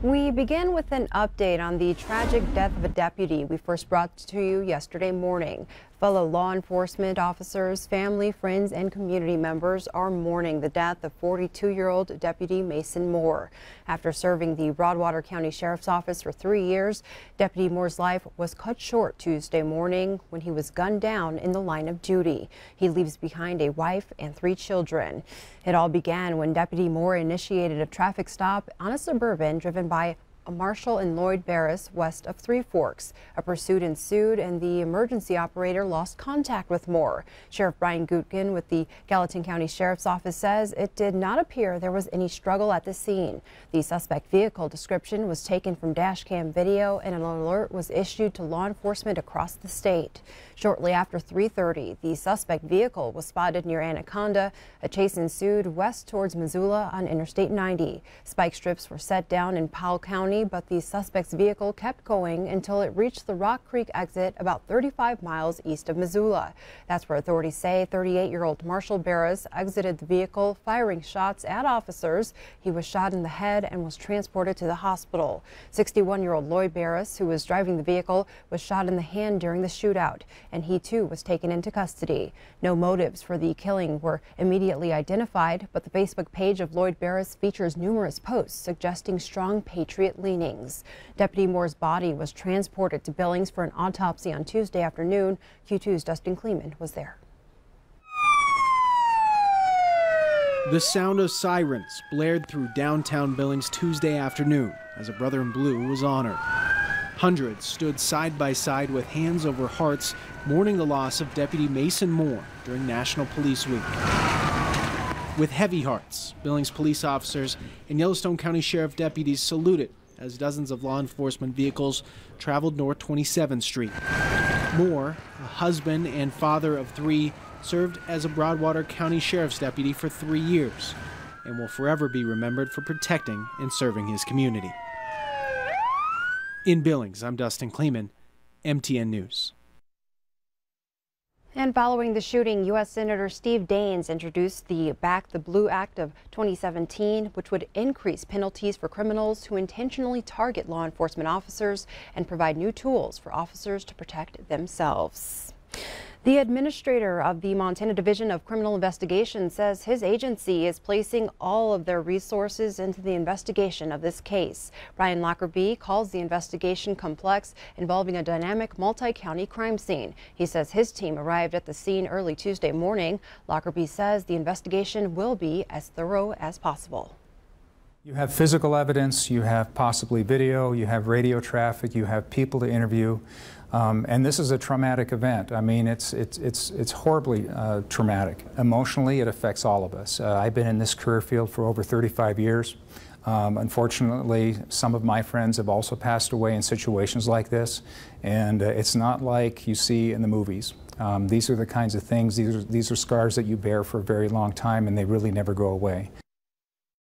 We begin with an update on the tragic death of a deputy we first brought to you yesterday morning. Fellow law enforcement officers, family, friends, and community members are mourning the death of 42-year-old Deputy Mason Moore. After serving the Broadwater County Sheriff's Office for 3 years, Deputy Moore's life was cut short Tuesday morning when he was gunned down in the line of duty. He leaves behind a wife and 3 children. It all began when Deputy Moore initiated a traffic stop on a Suburban driven by Marshall and Lloyd Barris west of Three Forks. A pursuit ensued and the emergency operator lost contact with Moore. Sheriff Brian Gutkin with the Gallatin County Sheriff's Office says it did not appear there was any struggle at the scene. The suspect vehicle description was taken from dash cam video and an alert was issued to law enforcement across the state. Shortly after 3:30, the suspect vehicle was spotted near Anaconda. A chase ensued west towards Missoula on Interstate 90. Spike strips were set down in Powell County, but the suspect's vehicle kept going until it reached the Rock Creek exit about 35 miles east of Missoula. That's where authorities say 38-year-old Marshall Barris exited the vehicle firing shots at officers. He was shot in the head and was transported to the hospital. 61-year-old Lloyd Barris, who was driving the vehicle, was shot in the hand during the shootout, and he too was taken into custody. No motives for the killing were immediately identified, but the Facebook page of Lloyd Barris features numerous posts suggesting strong patriot leanings. Deputy Moore's body was transported to Billings for an autopsy on Tuesday afternoon. Q2's Dustin Kleeman was there. The sound of sirens blared through downtown Billings Tuesday afternoon as a brother in blue was honored. Hundreds stood side by side with hands over hearts, mourning the loss of Deputy Mason Moore during National Police Week. With heavy hearts, Billings police officers and Yellowstone County Sheriff deputies saluted as dozens of law enforcement vehicles traveled North 27th Street. Moore, a husband and father of 3, served as a Broadwater County Sheriff's deputy for 3 years and will forever be remembered for protecting and serving his community. In Billings, I'm Dustin Kleeman, MTN News. And following the shooting, U.S. Senator Steve Daines introduced the Back the Blue Act of 2017, which would increase penalties for criminals who intentionally target law enforcement officers and provide new tools for officers to protect themselves. The administrator of the Montana Division of Criminal Investigation says his agency is placing all of their resources into the investigation of this case. Brian Lockerbie calls the investigation complex, involving a dynamic multi-county crime scene. He says his team arrived at the scene early Tuesday morning. Lockerbie says the investigation will be as thorough as possible. You have physical evidence, you have possibly video, you have radio traffic, you have people to interview. And this is a traumatic event. I mean, it's horribly traumatic. Emotionally, it affects all of us. I've been in this career field for over 35 years. Unfortunately, some of my friends have also passed away in situations like this, and it's not like you see in the movies. These are the kinds of things, these are scars that you bear for a very long time, and they really never go away.